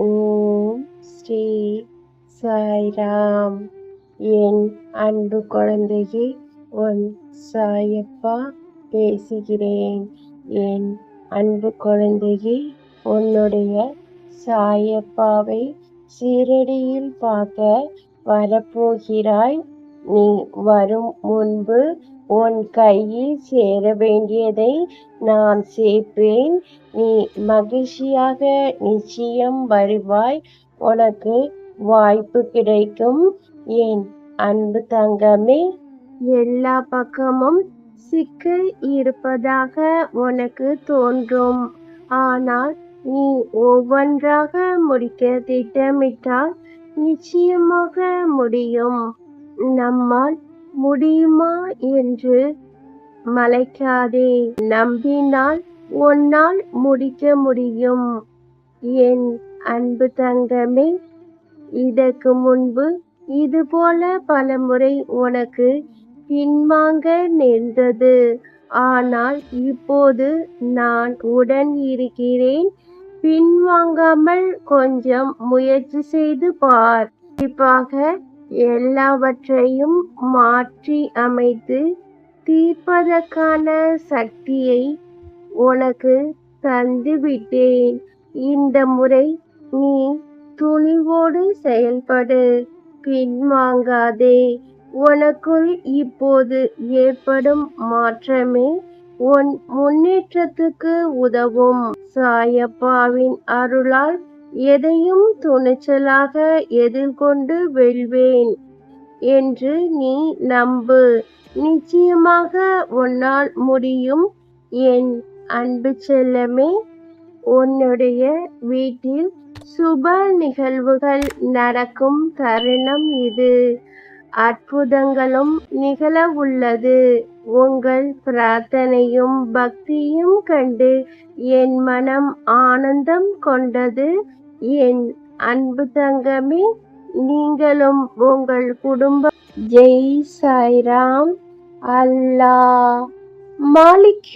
ஓம் ஸ்ரீ சாய்ராம். என் அன்பு குழந்தையே, உன் சாயப்பா பேசுகிறேன். என் அன்பு குழந்தையே, உன்னுடைய சாயப்பாவை சீரடியில் பார்க்க வரப்போகிறாய். நீ வரும் முன்பு உன் கையில் சேர வேண்டியதை நான் சேர்ப்பேன். நீ மகிழ்ச்சியாக நிச்சயம் வருவாய். உனக்கு வாய்ப்பு கிடைக்கும். என் அன்பு தங்கமே, எல்லா பக்கமும் சிக்கல் இருப்பதாக உனக்கு தோன்றும். ஆனால் நீ ஒவ்வொன்றாக முடிக்க திட்டமிட்டால் நிச்சயமாக முடியும். நம்மால் முடியுமா என்று மலைக்காதே. நம்பினால் உன்னால் முடிக்க முடியும். என் அன்பு தங்கமே, இதற்கு முன்பு இதுபோல பலமுறை உனக்கு பின்வாங்க நேர்ந்தது. ஆனால் இப்போது நான் உடன் இருக்கிறேன். பின்வாங்காமல் கொஞ்சம் முயற்சி செய்து பார். கண்டிப்பாக எல்லாவற்றையும் மாற்றி அமைத்து தீர்ப்பதற்கான சக்தியை உனக்கு தந்துவிட்டேன். இந்த முறை நீ துணிவோடு செயல்படு. பின்வாங்காதே. உனக்குள் இப்போது ஏற்படும் மாற்றமே உன் முன்னேற்றத்துக்கு உதவும். சாயப்பாவின் அருளால் எதையும் துணிச்சலாக எதிர்கொண்டு வெல்வேன் என்று நீ நம்பு. நிச்சயமாக உன்னால் முடியும். என் அன்பு செல்லமே, உன்னுடைய வீட்டில் சுப நிகழ்வுகள் நடக்கும் தருணம் இது. அற்புதங்களும் நிகழ உள்ளது. உங்கள் பிரார்த்தனையும் பக்தியும் கண்டு என் மனம் ஆனந்தம் கொண்டது. என் அன்பு தங்கமே, நீங்களும் உங்கள் குடும்பம். ஜெய் சாய்ராம். அல்லாஹ் மாலிக்.